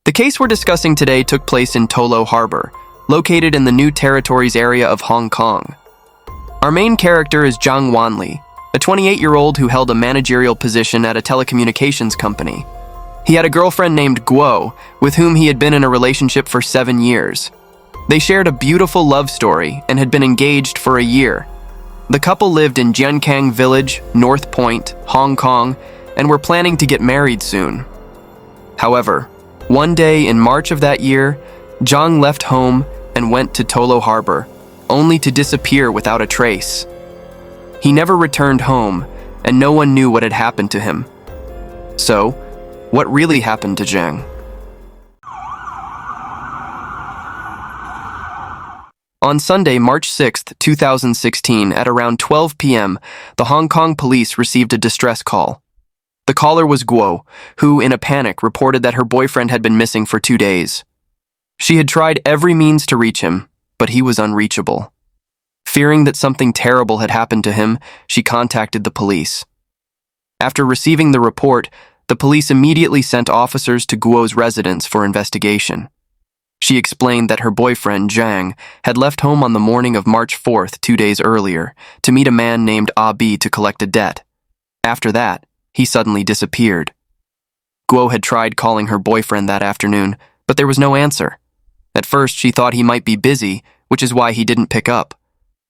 The case we're discussing today took place in Tolo Harbor, located in the New Territories area of Hong Kong. Our main character is Zhang Wanli, a 28-year-old who held a managerial position at a telecommunications company. He had a girlfriend named Guo, with whom he had been in a relationship for 7 years. They shared a beautiful love story and had been engaged for a year. The couple lived in Jiankang Village, North Point, Hong Kong, and were planning to get married soon. However, one day in March of that year, Zhang left home and went to Tolo Harbor, only to disappear without a trace. He never returned home, and no one knew what had happened to him. So, what really happened to Jang? On Sunday, March 6, 2016, at around 12 p.m., the Hong Kong police received a distress call. The caller was Guo, who, in a panic, reported that her boyfriend had been missing for 2 days. She had tried every means to reach him, but he was unreachable. Fearing that something terrible had happened to him, she contacted the police. After receiving the report, the police immediately sent officers to Guo's residence for investigation. She explained that her boyfriend, Jang, had left home on the morning of March 4th, 2 days earlier, to meet a man named Abi to collect a debt. After that, he suddenly disappeared. Guo had tried calling her boyfriend that afternoon, but there was no answer. At first, she thought he might be busy, which is why he didn't pick up.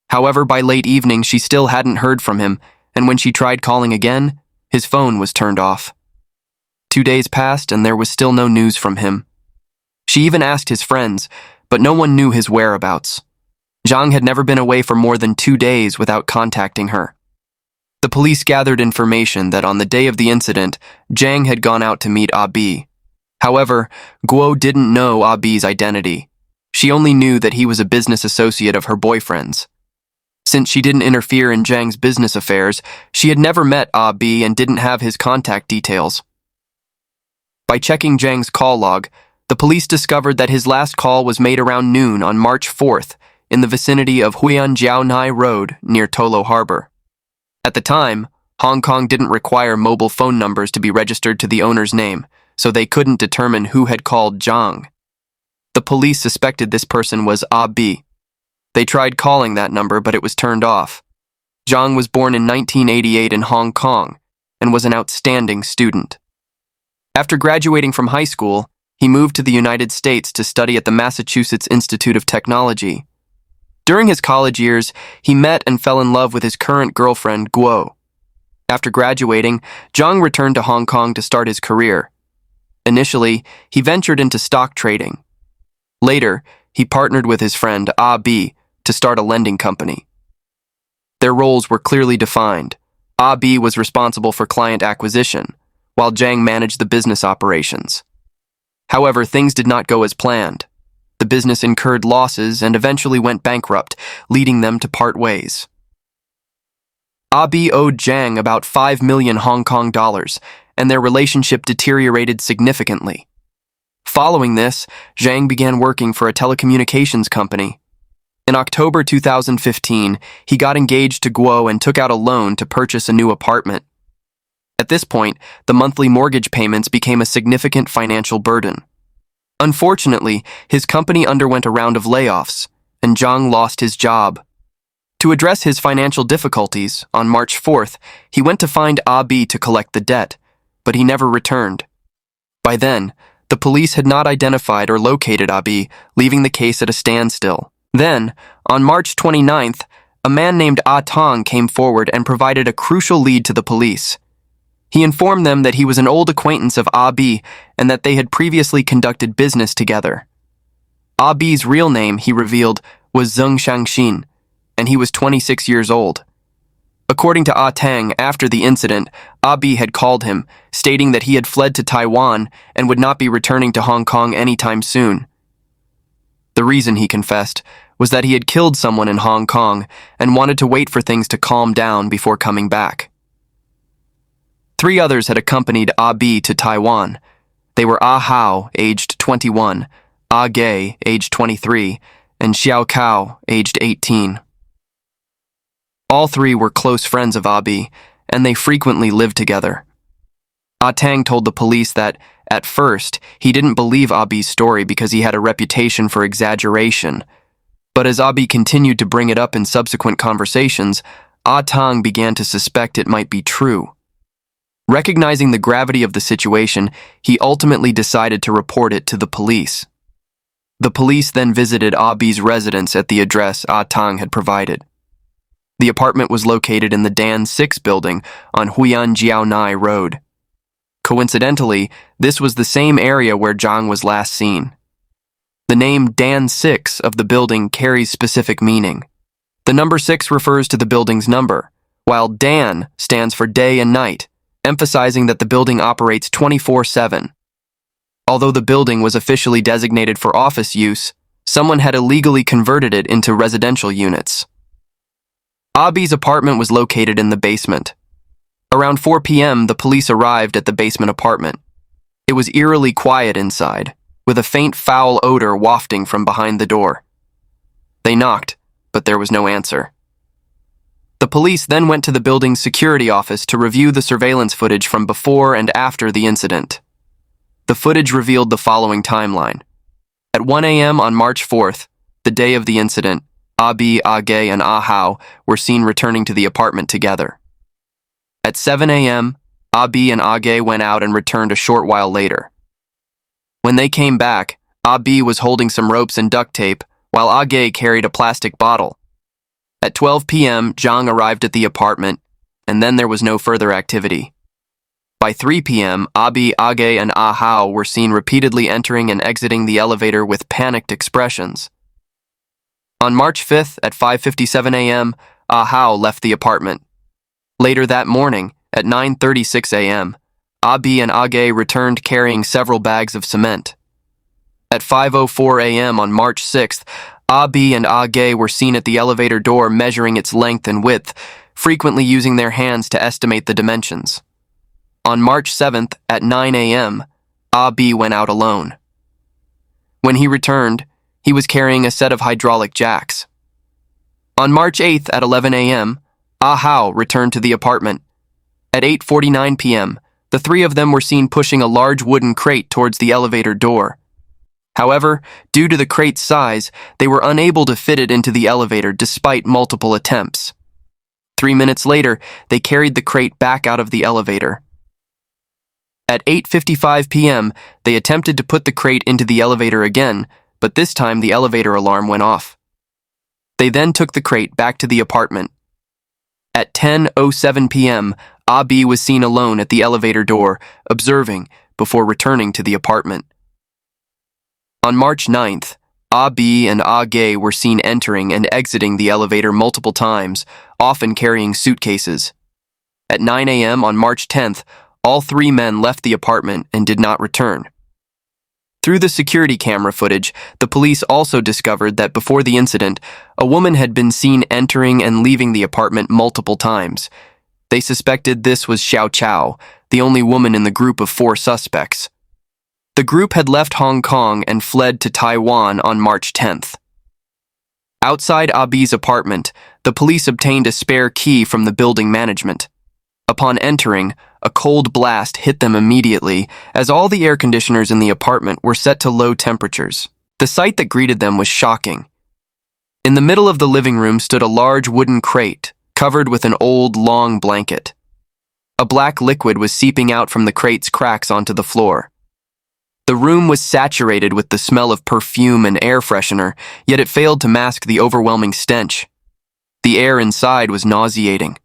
However, by late evening, she still hadn't heard from him, and when she tried calling again, his phone was turned off. 2 days passed, and there was still no news from him. She even asked his friends, but no one knew his whereabouts. Zhang had never been away for more than 2 days without contacting her. The police gathered information that on the day of the incident, Jang had gone out to meet Abi. However, Guo didn't know Abi's identity. She only knew that he was a business associate of her boyfriend's. Since she didn't interfere in Jang's business affairs, she had never met Abi and didn't have his contact details. By checking Jang's call log, the police discovered that his last call was made around noon on March 4th in the vicinity of Hui'an-Jiaonai Road near Tolo Harbor. At the time, Hong Kong didn't require mobile phone numbers to be registered to the owner's name, so they couldn't determine who had called Zhang. The police suspected this person was Abi. They tried calling that number, but it was turned off. Zhang was born in 1988 in Hong Kong and was an outstanding student. After graduating from high school, he moved to the United States to study at the Massachusetts Institute of Technology. During his college years, he met and fell in love with his current girlfriend, Guo. After graduating, Zhang returned to Hong Kong to start his career. Initially, he ventured into stock trading. Later, he partnered with his friend, Abi, to start a lending company. Their roles were clearly defined. Abi was responsible for client acquisition, while Jang managed the business operations. However, things did not go as planned. The business incurred losses and eventually went bankrupt, leading them to part ways. Abi owed Jang about 5 million Hong Kong dollars, and their relationship deteriorated significantly. Following this, Zhang began working for a telecommunications company. In October 2015, he got engaged to Guo and took out a loan to purchase a new apartment. At this point, the monthly mortgage payments became a significant financial burden. Unfortunately, his company underwent a round of layoffs, and Zhang lost his job. To address his financial difficulties, on March 4th, he went to find Abi to collect the debt, but he never returned. By then, the police had not identified or located Abi, leaving the case at a standstill. Then, on March 29th, a man named Ah Tong came forward and provided a crucial lead to the police. He informed them that he was an old acquaintance of Abi and that they had previously conducted business together. Abi's real name, he revealed, was Zheng Shangxin, and he was 26 years old. According to Ah Tang, after the incident, Abi had called him, stating that he had fled to Taiwan and would not be returning to Hong Kong anytime soon. The reason, he confessed, was that he had killed someone in Hong Kong and wanted to wait for things to calm down before coming back. 3 others had accompanied Abi to Taiwan. They were Ah Hao, aged 21, Ah Gei, aged 23, and Xiao Kao, aged 18. All 3 were close friends of Abi, and they frequently lived together. Ah Tang told the police that, At first, he didn't believe Abi's story because he had a reputation for exaggeration. But as Abi continued to bring it up in subsequent conversations, Ah Tang began to suspect it might be true. Recognizing the gravity of the situation, he ultimately decided to report it to the police. The police then visited Abi's residence at the address Ah Tang had provided. The apartment was located in the Dan 6 building on Huiyan Jiaonai Road. Coincidentally, this was the same area where Zhang was last seen. The name Dan 6 of the building carries specific meaning. The number 6 refers to the building's number, while Dan stands for day and night, emphasizing that the building operates 24/7. Although the building was officially designated for office use, someone had illegally converted it into residential units. Abi's apartment was located in the basement. Around 4 p.m., the police arrived at the basement apartment. It was eerily quiet inside, with a faint foul odor wafting from behind the door. They knocked, but there was no answer. The police then went to the building's security office to review the surveillance footage from before and after the incident. The footage revealed the following timeline. At 1 a.m. on March 4th, the day of the incident, Abi, Age, and Ah Hao were seen returning to the apartment together. At 7 a.m., Abi and Age went out and returned a short while later. When they came back, Abi was holding some ropes and duct tape, while Age carried a plastic bottle. At 12 p.m., Jang arrived at the apartment, and then there was no further activity. By 3 p.m., Abi, Age, and Ah Hao were seen repeatedly entering and exiting the elevator with panicked expressions. On March 5th at 5:57 a.m., Ah Hao left the apartment. Later that morning, at 9:36 a.m., Abi and Age returned carrying several bags of cement. At 5:04 a.m. on March 6th, Abi and Age were seen at the elevator door measuring its length and width, frequently using their hands to estimate the dimensions. On March 7th at 9 a.m., Abi went out alone. When he returned, he was carrying a set of hydraulic jacks. On March 8th at 11 a.m., Ah Hao returned to the apartment. At 8:49 p.m., the three of them were seen pushing a large wooden crate towards the elevator door. However, due to the crate's size, they were unable to fit it into the elevator despite multiple attempts. 3 minutes later, they carried the crate back out of the elevator. At 8:55 p.m., they attempted to put the crate into the elevator again, but this time the elevator alarm went off. They then took the crate back to the apartment. At 10:07 p.m., Abi was seen alone at the elevator door, observing, before returning to the apartment. On March 9th, Abi and Age were seen entering and exiting the elevator multiple times, often carrying suitcases. At 9 a.m. on March 10th, all three men left the apartment and did not return. Through the security camera footage, the police also discovered that before the incident, a woman had been seen entering and leaving the apartment multiple times. They suspected this was Xiao Chao, the only woman in the group of 4 suspects. The group had left Hong Kong and fled to Taiwan on March 10th. Outside Abi's apartment, the police obtained a spare key from the building management. Upon entering, a cold blast hit them immediately, as all the air conditioners in the apartment were set to low temperatures. The sight that greeted them was shocking. In the middle of the living room stood a large wooden crate, covered with an old, long blanket. A black liquid was seeping out from the crate's cracks onto the floor. The room was saturated with the smell of perfume and air freshener, yet it failed to mask the overwhelming stench. The air inside was nauseating.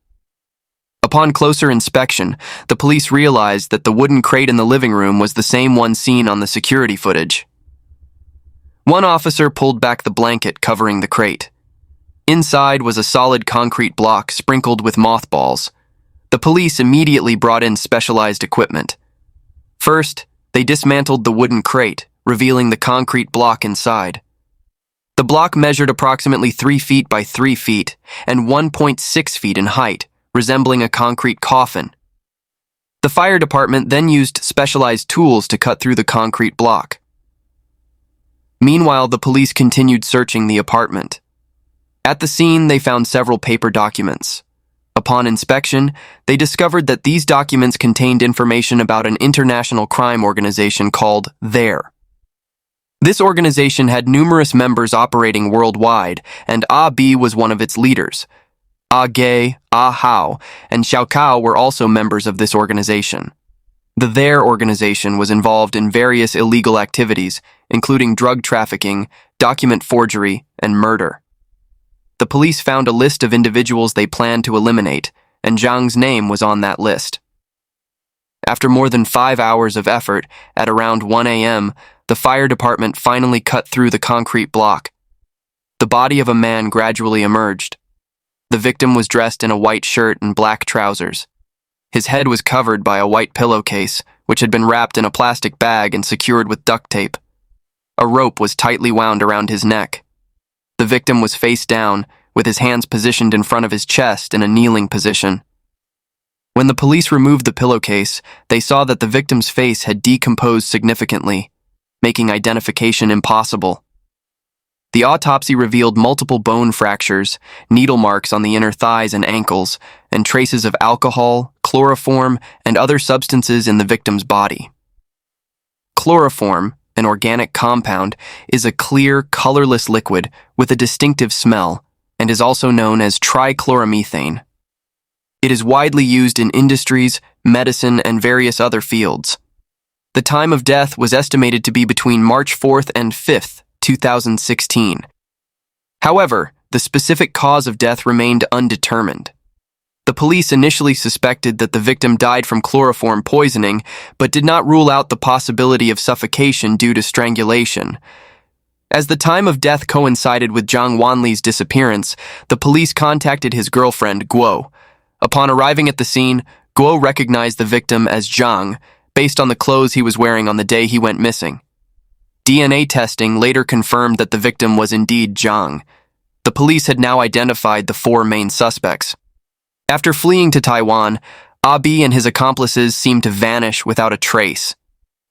Upon closer inspection, the police realized that the wooden crate in the living room was the same one seen on the security footage. One officer pulled back the blanket covering the crate. Inside was a solid concrete block sprinkled with mothballs. The police immediately brought in specialized equipment. First, they dismantled the wooden crate, revealing the concrete block inside. The block measured approximately 3 feet by 3 feet and 1.6 feet in height, resembling a concrete coffin. The fire department then used specialized tools to cut through the concrete block. Meanwhile, the police continued searching the apartment. At the scene, they found several paper documents. Upon inspection, they discovered that these documents contained information about an international crime organization called THERE. This organization had numerous members operating worldwide, and Ah Bi was one of its leaders. Ah Ge, Ah Hao, and Xiao Cao were also members of this organization. The THERE organization was involved in various illegal activities, including drug trafficking, document forgery, and murder. The police found a list of individuals they planned to eliminate, and Zhang's name was on that list. After more than 5 hours of effort, at around 1 a.m., the fire department finally cut through the concrete block. The body of a man gradually emerged. The victim was dressed in a white shirt and black trousers. His head was covered by a white pillowcase, which had been wrapped in a plastic bag and secured with duct tape. A rope was tightly wound around his neck. The victim was face down, with his hands positioned in front of his chest in a kneeling position. When the police removed the pillowcase, they saw that the victim's face had decomposed significantly, making identification impossible. The autopsy revealed multiple bone fractures, needle marks on the inner thighs and ankles, and traces of alcohol, chloroform, and other substances in the victim's body. Chloroform, an organic compound, is a clear, colorless liquid with a distinctive smell and is also known as trichloromethane. It is widely used in industries, medicine, and various other fields. The time of death was estimated to be between March 4th and 5th, 2016. However, the specific cause of death remained undetermined. The police initially suspected that the victim died from chloroform poisoning, but did not rule out the possibility of suffocation due to strangulation. As the time of death coincided with Zhang Wanli's disappearance, the police contacted his girlfriend, Guo. Upon arriving at the scene, Guo recognized the victim as Zhang, based on the clothes he was wearing on the day he went missing. DNA testing later confirmed that the victim was indeed Zhang. The police had now identified the 4 main suspects. After fleeing to Taiwan, Ah Bi and his accomplices seemed to vanish without a trace.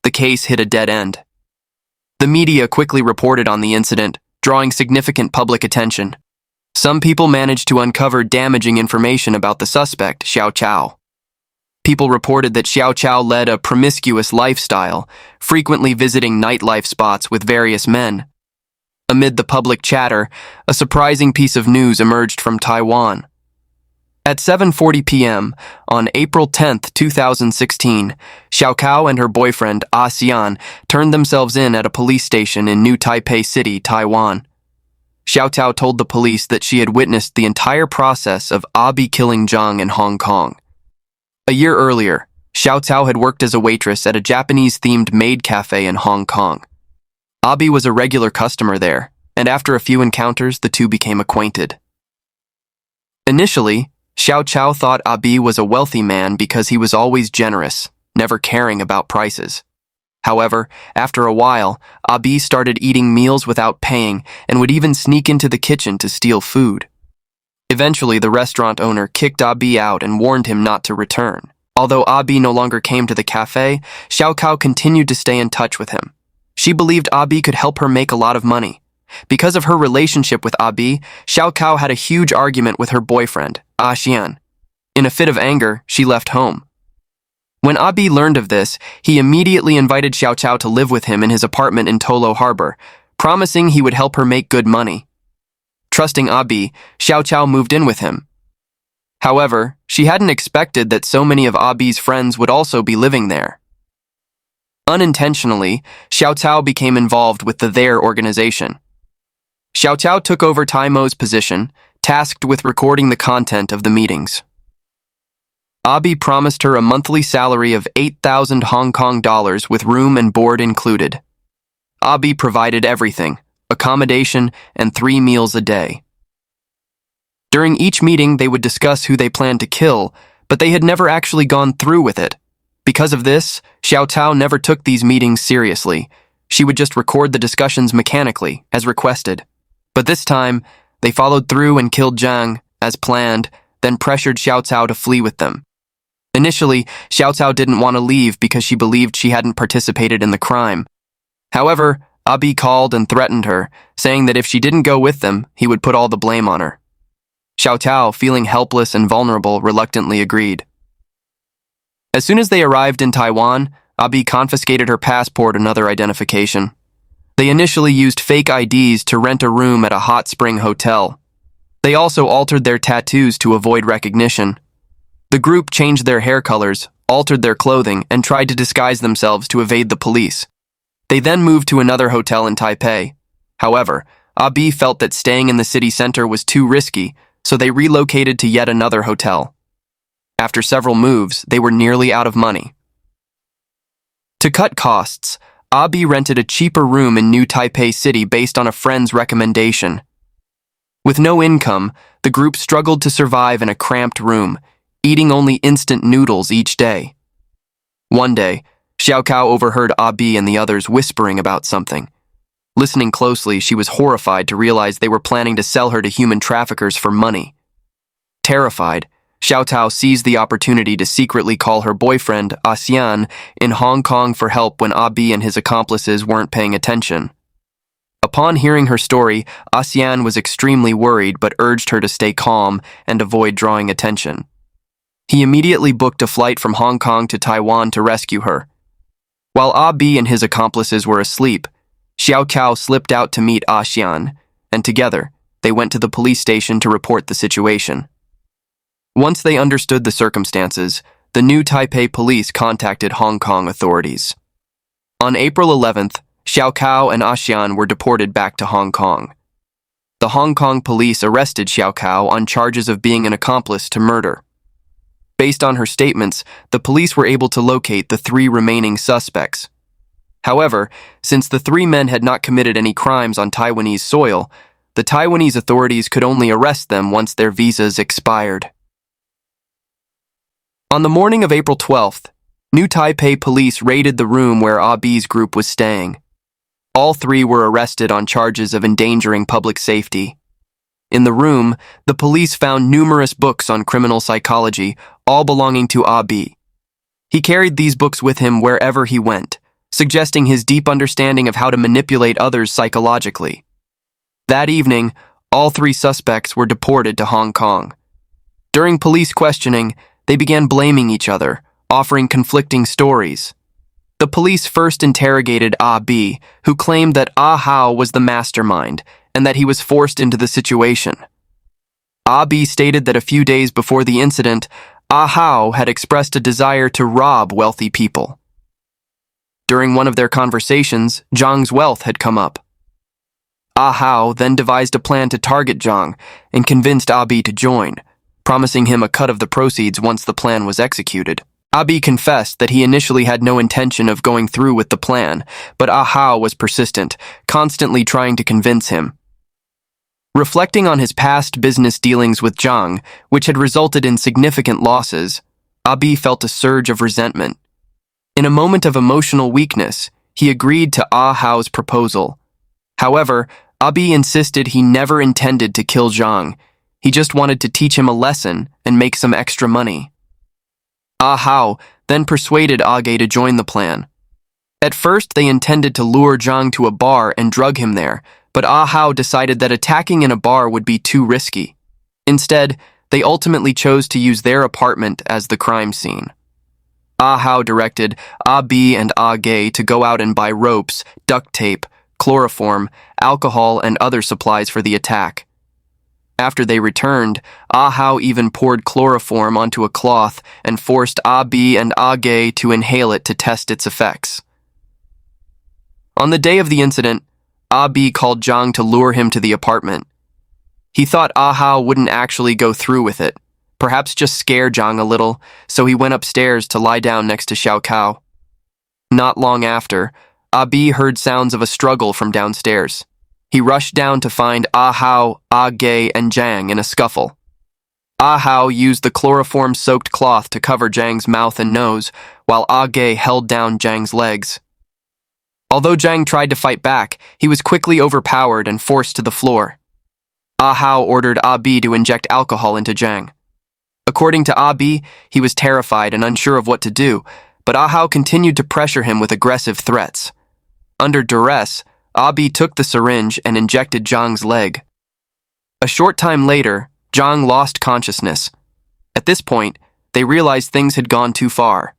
The case hit a dead end. The media quickly reported on the incident, drawing significant public attention. Some people managed to uncover damaging information about the suspect, Xiao Cao. People reported that Xiao Cao led a promiscuous lifestyle, frequently visiting nightlife spots with various men. Amid the public chatter, a surprising piece of news emerged from Taiwan. At 7:40 p.m. on April 10, 2016, Xiao Cao and her boyfriend, Ah Xian, turned themselves in at a police station in New Taipei City, Taiwan. Xiao Cao told the police that she had witnessed the entire process of Ah Bi killing Zhang in Hong Kong. A year earlier, Xiao Cao had worked as a waitress at a Japanese-themed maid cafe in Hong Kong. Ah Bi was a regular customer there, and after a few encounters, the two became acquainted. Initially, Xiao Cao thought Ah Bi was a wealthy man because he was always generous, never caring about prices. However, after a while, Ah Bi started eating meals without paying and would even sneak into the kitchen to steal food. Eventually, the restaurant owner kicked Ah Bi out and warned him not to return. Although Ah Bi no longer came to the cafe, Xiao Cao continued to stay in touch with him. She believed Ah Bi could help her make a lot of money. Because of her relationship with Ah Bi, Xiao Cao had a huge argument with her boyfriend, Ah Xian. In a fit of anger, she left home. When Ah Bi learned of this, he immediately invited Xiao Cao to live with him in his apartment in Tolo Harbor, promising he would help her make good money. Trusting Ah Bi, Xiao Cao moved in with him. However, she hadn't expected that so many of Ah Bi's friends would also be living there. Unintentionally, Xiao Cao became involved with the THERE organization. Xiao Cao took over Taimo's position, tasked with recording the content of the meetings. Ah Bi promised her a monthly salary of 8,000 Hong Kong dollars with room and board included. Ah Bi provided everything, accommodation, and 3 meals a day. During each meeting, they would discuss who they planned to kill, but they had never actually gone through with it. Because of this, Xiao Cao never took these meetings seriously. She would just record the discussions mechanically, as requested. But this time, they followed through and killed Jang, as planned, then pressured Xiao Cao to flee with them. Initially, Xiao Cao didn't want to leave because she believed she hadn't participated in the crime. However, Ah Bi called and threatened her, saying that if she didn't go with them, he would put all the blame on her. Xiao Tao, feeling helpless and vulnerable, reluctantly agreed. As soon as they arrived in Taiwan, Abi confiscated her passport and other identification. They initially used fake IDs to rent a room at a hot spring hotel. They also altered their tattoos to avoid recognition. The group changed their hair colors, altered their clothing, and tried to disguise themselves to evade the police. They then moved to another hotel in Taipei. However, Abi felt that staying in the city center was too risky, so they relocated to yet another hotel. After several moves, they were nearly out of money. To cut costs, Abi rented a cheaper room in New Taipei City based on a friend's recommendation. With no income, the group struggled to survive in a cramped room, eating only instant noodles each day. One day, Xiao Kao overheard Abi and the others whispering about something. Listening closely, she was horrified to realize they were planning to sell her to human traffickers for money. Terrified, Xiao Tao seized the opportunity to secretly call her boyfriend, Xian, in Hong Kong for help when Abi and his accomplices weren't paying attention. Upon hearing her story, Xian was extremely worried but urged her to stay calm and avoid drawing attention. He immediately booked a flight from Hong Kong to Taiwan to rescue her. While Abi and his accomplices were asleep, Xiao Kao slipped out to meet Xian, and together, they went to the police station to report the situation. Once they understood the circumstances, the New Taipei police contacted Hong Kong authorities. On April 11th, Xiao Kao and Xian were deported back to Hong Kong. The Hong Kong police arrested Xiao Kao on charges of being an accomplice to murder. Based on her statements, the police were able to locate the 3 remaining suspects. However, since the 3 men had not committed any crimes on Taiwanese soil, the Taiwanese authorities could only arrest them once their visas expired. On the morning of April 12th, New Taipei police raided the room where Abi's group was staying. All 3 were arrested on charges of endangering public safety. In the room, the police found numerous books on criminal psychology, all belonging to Abi. He carried these books with him wherever he went, suggesting his deep understanding of how to manipulate others psychologically. That evening, all 3 suspects were deported to Hong Kong. During police questioning, they began blaming each other, offering conflicting stories. The police first interrogated Abi, who claimed that Hao was the mastermind and that he was forced into the situation. Abi stated that a few days before the incident, Hao had expressed a desire to rob wealthy people. During one of their conversations, Zhang's wealth had come up. Hao then devised a plan to target Zhang and convinced Abi to join, promising him a cut of the proceeds once the plan was executed. Abi confessed that he initially had no intention of going through with the plan, but Hao was persistent, constantly trying to convince him. Reflecting on his past business dealings with Jang, which had resulted in significant losses, Abi felt a surge of resentment. In a moment of emotional weakness, he agreed to Hao's proposal. However, Abi insisted he never intended to kill Zhang. He just wanted to teach him a lesson and make some extra money. Hao then persuaded Age to join the plan. At first, they intended to lure Zhang to a bar and drug him there, but Hao decided that attacking in a bar would be too risky. Instead, they ultimately chose to use their apartment as the crime scene. Hao directed Abi and Age to go out and buy ropes, duct tape, chloroform, alcohol, and other supplies for the attack. After they returned, Hao even poured chloroform onto a cloth and forced Abi and Age to inhale it to test its effects. On the day of the incident, Abi called Zhang to lure him to the apartment. He thought Hao wouldn't actually go through with it, perhaps just scare Zhang a little, so he went upstairs to lie down next to Xiao Kao. Not long after, Abi heard sounds of a struggle from downstairs. He rushed down to find Hao, Age, and Jang in a scuffle. Hao used the chloroform-soaked cloth to cover Jang's mouth and nose, while Age held down Jang's legs. Although Jang tried to fight back, he was quickly overpowered and forced to the floor. Hao ordered Abi to inject alcohol into Jang. According to Abi, he was terrified and unsure of what to do, but Hao continued to pressure him with aggressive threats. Under duress, Abi took the syringe and injected Zhang's leg. A short time later, Zhang lost consciousness. At this point, they realized things had gone too far.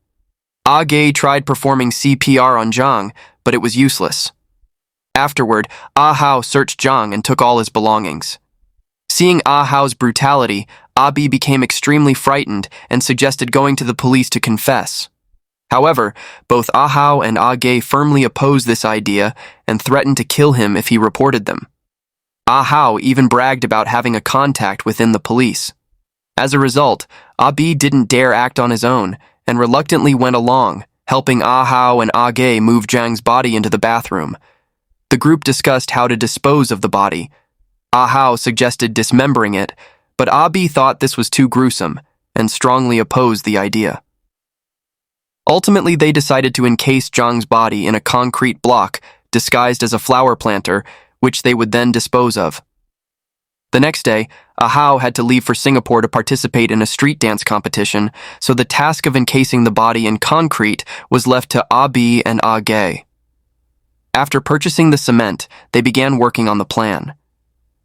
Ge tried performing CPR on Zhang, but it was useless. Afterward, Hao searched Zhang and took all his belongings. Seeing Hao's brutality, Abi became extremely frightened and suggested going to the police to confess. However, both Hao and Ge firmly opposed this idea and threatened to kill him if he reported them. Hao even bragged about having a contact within the police. As a result, Abi didn't dare act on his own and reluctantly went along, helping Hao and Ge move Zhang's body into the bathroom. The group discussed how to dispose of the body. Hao suggested dismembering it, but Abi thought this was too gruesome and strongly opposed the idea. Ultimately, they decided to encase Zhang's body in a concrete block disguised as a flower planter, which they would then dispose of. The next day, Hao had to leave for Singapore to participate in a street dance competition, so the task of encasing the body in concrete was left to Abi and Ge. After purchasing the cement, they began working on the plan.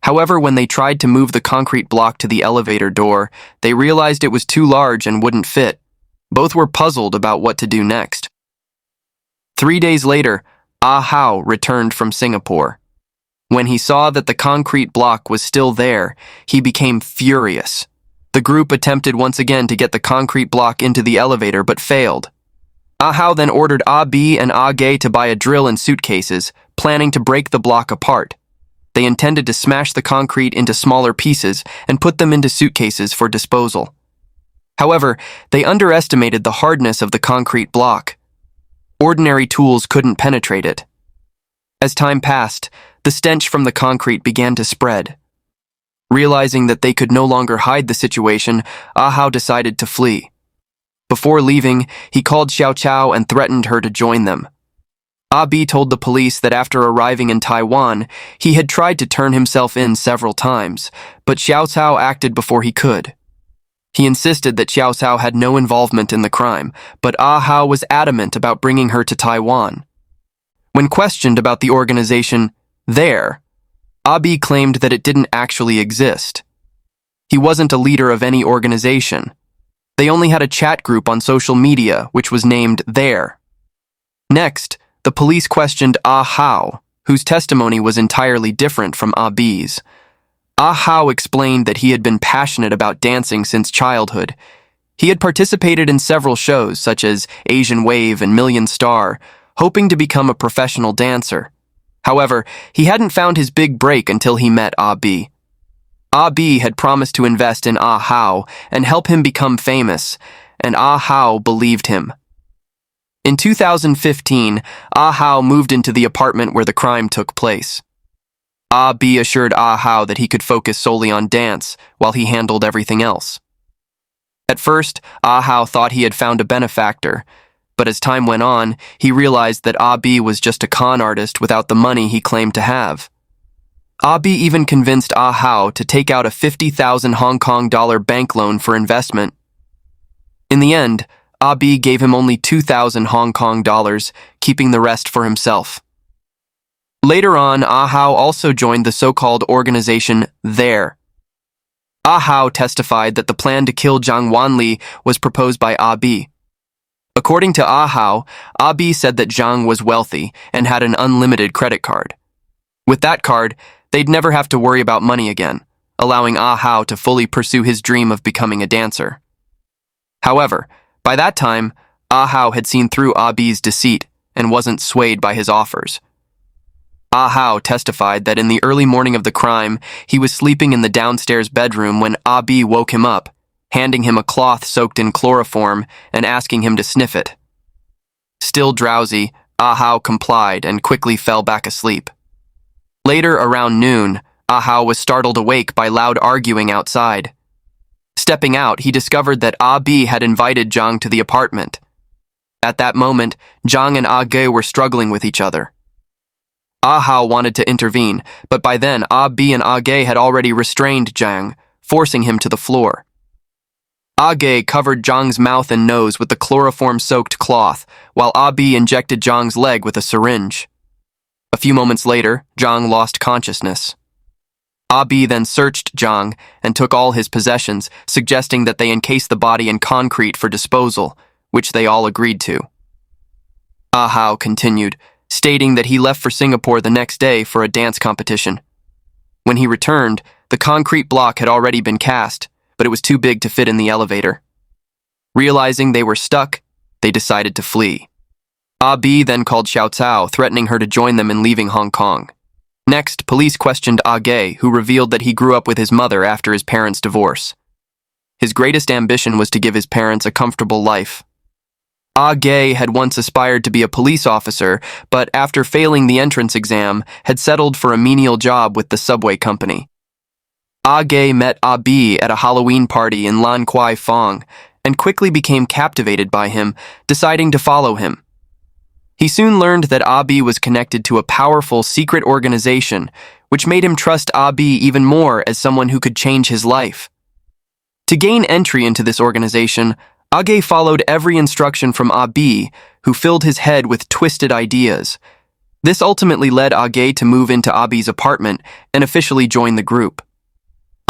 However, when they tried to move the concrete block to the elevator door, they realized it was too large and wouldn't fit. Both were puzzled about what to do next. 3 days later, Hao returned from Singapore. When he saw that the concrete block was still there, he became furious. The group attempted once again to get the concrete block into the elevator but failed. Hao then ordered Abi and Ge to buy a drill and suitcases, planning to break the block apart. They intended to smash the concrete into smaller pieces and put them into suitcases for disposal. However, they underestimated the hardness of the concrete block. Ordinary tools couldn't penetrate it. As time passed, the stench from the concrete began to spread. Realizing that they could no longer hide the situation, Hao decided to flee. Before leaving, he called Xiao Chao and threatened her to join them. Abi told the police that after arriving in Taiwan, he had tried to turn himself in several times, but Xiao Chao acted before he could. He insisted that Xiao Chao had no involvement in the crime, but Hao was adamant about bringing her to Taiwan. When questioned about the organization there, Abi claimed that it didn't actually exist. He wasn't a leader of any organization. They only had a chat group on social media, which was named There. Next, the police questioned Hao, whose testimony was entirely different from Abi's. Hao explained that he had been passionate about dancing since childhood. He had participated in several shows such as Asian Wave and Million Star, hoping to become a professional dancer. However, he hadn't found his big break until he met Abi. Abi had promised to invest in Hao and help him become famous, and Hao believed him. In 2015, Hao moved into the apartment where the crime took place. Abi assured Hao that he could focus solely on dance while he handled everything else. At first, Hao thought he had found a benefactor, but as time went on, he realized that Abi was just a con artist without the money he claimed to have. Abi even convinced Hao to take out a 50,000 Hong Kong dollar bank loan for investment. In the end, Abi gave him only 2,000 Hong Kong dollars, keeping the rest for himself. Later on, Hao also joined the so-called organization There. Hao testified that the plan to kill Zhang Wanli was proposed by Abi. According to Hao, Abi said that Zhang was wealthy and had an unlimited credit card. With that card, they'd never have to worry about money again, allowing Hao to fully pursue his dream of becoming a dancer. However, by that time, Hao had seen through Abi's deceit and wasn't swayed by his offers. Hao testified that in the early morning of the crime, he was sleeping in the downstairs bedroom when Abi woke him up, handing him a cloth soaked in chloroform and asking him to sniff it. Still drowsy, Hao complied and quickly fell back asleep. Later, around noon, Hao was startled awake by loud arguing outside. Stepping out, he discovered that Abi had invited Zhang to the apartment. At that moment, Zhang and Ge were struggling with each other. Hao wanted to intervene, but by then Abi and Ge had already restrained Zhang, forcing him to the floor. Ge covered Zhang's mouth and nose with the chloroform-soaked cloth, while Abi injected Zhang's leg with a syringe. A few moments later, Zhang lost consciousness. Abi then searched Zhang and took all his possessions, suggesting that they encase the body in concrete for disposal, which they all agreed to. Ah Hao continued, stating that he left for Singapore the next day for a dance competition. When he returned, the concrete block had already been cast, but it was too big to fit in the elevator. Realizing they were stuck, they decided to flee. Abi then called Xiao Cao, threatening her to join them in leaving Hong Kong. Next, police questioned Ge, who revealed that he grew up with his mother after his parents' divorce. His greatest ambition was to give his parents a comfortable life. Ge had once aspired to be a police officer, but after failing the entrance exam, had settled for a menial job with the subway company. Ge met Abi at a Halloween party in Lan Kwai Fong and quickly became captivated by him, deciding to follow him. He soon learned that Abi was connected to a powerful secret organization, which made him trust Abi even more as someone who could change his life. To gain entry into this organization, Ge followed every instruction from Abi, who filled his head with twisted ideas. This ultimately led Ge to move into Abi's apartment and officially join the group.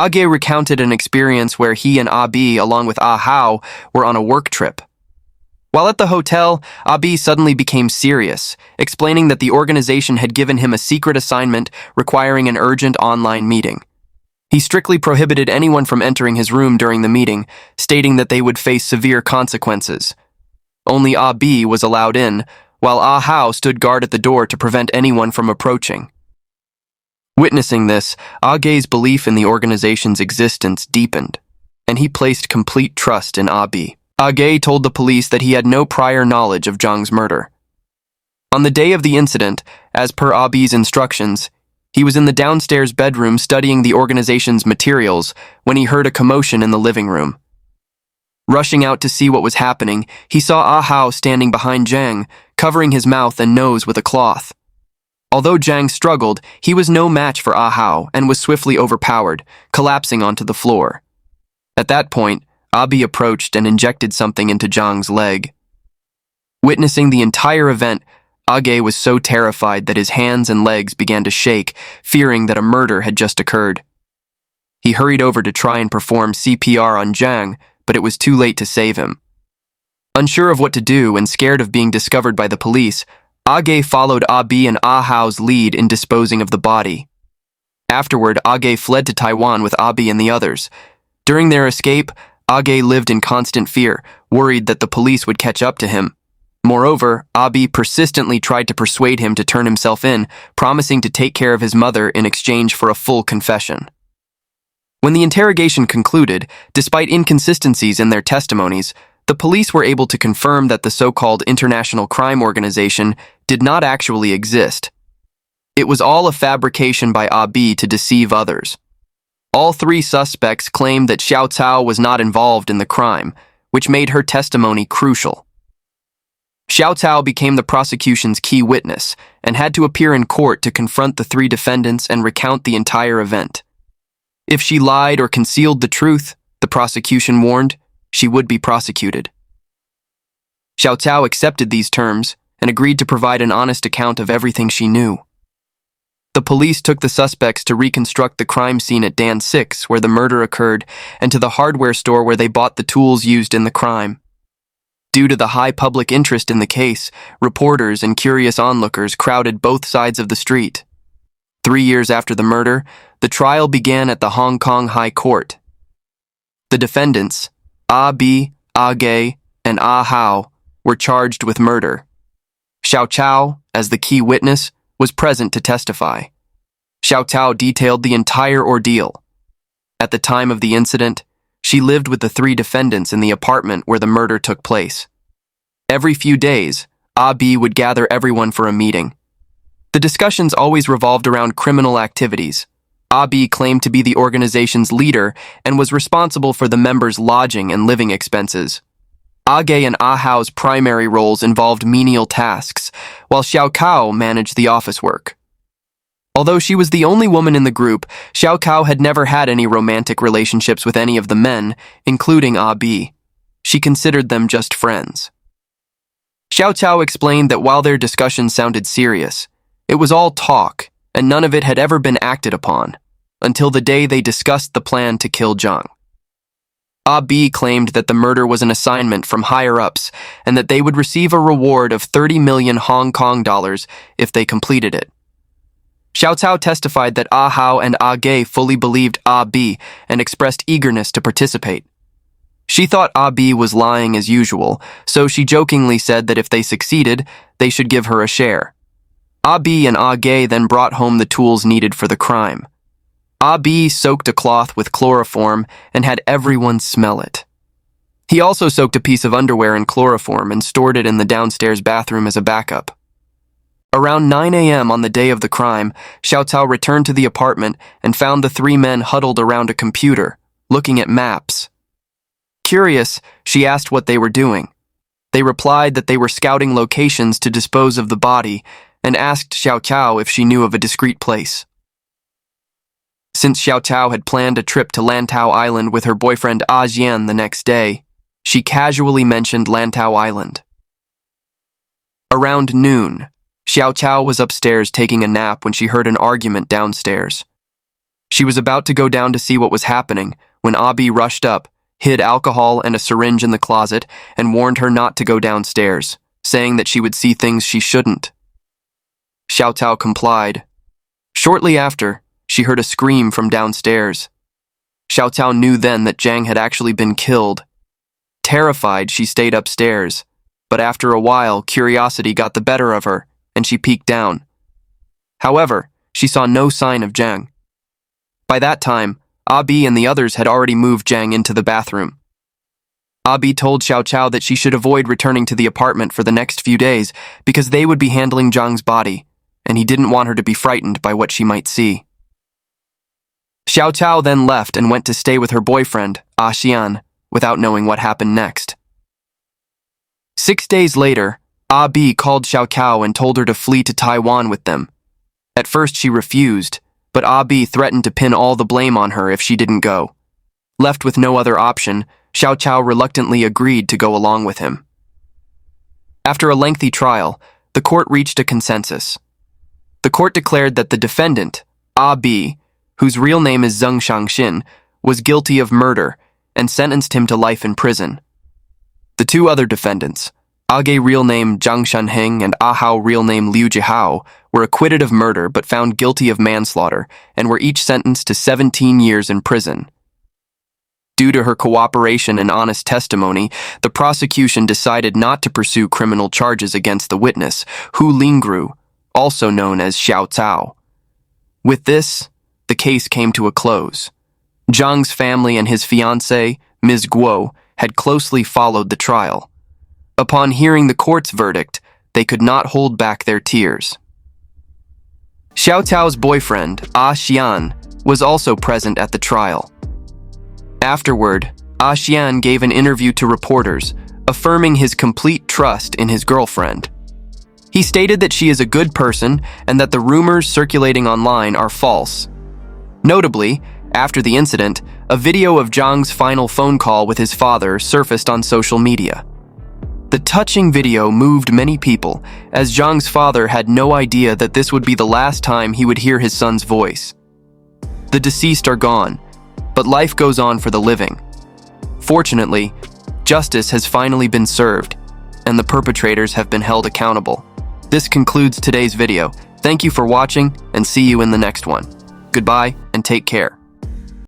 Ge recounted an experience where he and Abi, along with Ah Hao, were on a work trip. While at the hotel, Abi suddenly became serious, explaining that the organization had given him a secret assignment requiring an urgent online meeting. He strictly prohibited anyone from entering his room during the meeting, stating that they would face severe consequences. Only Abi was allowed in, while Ah Hao stood guard at the door to prevent anyone from approaching. Witnessing this, Ge's belief in the organization's existence deepened, and he placed complete trust in Abi. Ge told the police that he had no prior knowledge of Zhang's murder. On the day of the incident, as per Abi's instructions, he was in the downstairs bedroom studying the organization's materials when he heard a commotion in the living room. Rushing out to see what was happening, he saw Ah Hao standing behind Jang, covering his mouth and nose with a cloth. Although Jang struggled, he was no match for Ah Hao and was swiftly overpowered, collapsing onto the floor. At that point, Abi approached and injected something into Zhang's leg. Witnessing the entire event, Ge was so terrified that his hands and legs began to shake, fearing that a murder had just occurred. He hurried over to try and perform CPR on Jang, but it was too late to save him. Unsure of what to do and scared of being discovered by the police, Ge followed Abi and Ah Hao's lead in disposing of the body. Afterward, Ge fled to Taiwan with Abi and the others. During their escape, Ge lived in constant fear, worried that the police would catch up to him. Moreover, Abi persistently tried to persuade him to turn himself in, promising to take care of his mother in exchange for a full confession. When the interrogation concluded, despite inconsistencies in their testimonies, the police were able to confirm that the so-called international crime organization did not actually exist. It was all a fabrication by Abi to deceive others. All three suspects claimed that Xiao Cao was not involved in the crime, which made her testimony crucial. Xiao Cao became the prosecution's key witness and had to appear in court to confront the three defendants and recount the entire event. If she lied or concealed the truth, the prosecution warned, she would be prosecuted. Xiao Cao accepted these terms and agreed to provide an honest account of everything she knew. The police took the suspects to reconstruct the crime scene at Dan 6, where the murder occurred, and to the hardware store where they bought the tools used in the crime. Due to the high public interest in the case, reporters and curious onlookers crowded both sides of the street. 3 years after the murder, the trial began at the Hong Kong High Court. The defendants, Abi, Ge, and Ah Hao, were charged with murder. Xiao Cao, as the key witness, was present to testify. Xiao Cao detailed the entire ordeal. At the time of the incident, she lived with the three defendants in the apartment where the murder took place. Every few days, Abi would gather everyone for a meeting. The discussions always revolved around criminal activities. Abi claimed to be the organization's leader and was responsible for the members' lodging and living expenses. Ge and Ah Hao's primary roles involved menial tasks, while Xiao Cao managed the office work. Although she was the only woman in the group, Xiao Cao had never had any romantic relationships with any of the men, including Abi. She considered them just friends. Xiao Cao explained that while their discussion sounded serious, it was all talk, and none of it had ever been acted upon. until the day they discussed the plan to kill Zhang. B claimed that the murder was an assignment from higher-ups and that they would receive a reward of 30 million Hong Kong dollars if they completed it. Xiao Cao testified that Hao and Ge fully believed B and expressed eagerness to participate. She thought B was lying as usual, so she jokingly said that if they succeeded, they should give her a share. B and Ge then brought home the tools needed for the crime. B soaked a cloth with chloroform and had everyone smell it. He also soaked a piece of underwear in chloroform and stored it in the downstairs bathroom as a backup. Around 9 a.m. on the day of the crime, Xiao Cao returned to the apartment and found the three men huddled around a computer, looking at maps. Curious, she asked what they were doing. They replied that they were scouting locations to dispose of the body and asked Xiao Cao if she knew of a discreet place. Since Xiao Cao had planned a trip to Lantau Island with her boyfriend Jian the next day, she casually mentioned Lantau Island. Around noon, Xiao Cao was upstairs taking a nap when she heard an argument downstairs. She was about to go down to see what was happening when Abi rushed up, hid alcohol and a syringe in the closet, and warned her not to go downstairs, saying that she would see things she shouldn't. Xiao Cao complied. Shortly after, she heard a scream from downstairs. Xiao Cao knew then that Jang had actually been killed. Terrified, she stayed upstairs, but after a while, curiosity got the better of her, and she peeked down. However, she saw no sign of Jang. By that time, Abi and the others had already moved Jang into the bathroom. Abi told Xiao Cao that she should avoid returning to the apartment for the next few days because they would be handling Zhang's body, and he didn't want her to be frightened by what she might see. Xiao Cao then left and went to stay with her boyfriend, Xian, without knowing what happened next. 6 days later, Abi called Xiao Cao and told her to flee to Taiwan with them. At first she refused, but Abi threatened to pin all the blame on her if she didn't go. Left with no other option, Xiao Cao reluctantly agreed to go along with him. After a lengthy trial, the court reached a consensus. The court declared that the defendant, Abi, whose real name is Zheng Shangxin, was guilty of murder and sentenced him to life in prison. The two other defendants, Ge real name Zhang Shanheng and Hao real name Liu Jihao, were acquitted of murder but found guilty of manslaughter and were each sentenced to 17 years in prison. Due to her cooperation and honest testimony, the prosecution decided not to pursue criminal charges against the witness, Hu Lingru, also known as Xiao Cao. With this, the case came to a close. Zhang's family and his fiancée, Ms. Guo, had closely followed the trial. Upon hearing the court's verdict, they could not hold back their tears. Xiao Cao's boyfriend, Xian, was also present at the trial. Afterward, Xian gave an interview to reporters, affirming his complete trust in his girlfriend. He stated that she is a good person and that the rumors circulating online are false. Notably, after the incident, a video of Zhang's final phone call with his father surfaced on social media. The touching video moved many people, as Zhang's father had no idea that this would be the last time he would hear his son's voice. The deceased are gone, but life goes on for the living. Fortunately, justice has finally been served, and the perpetrators have been held accountable. This concludes today's video. Thank you for watching, and see you in the next one. Goodbye, and take care.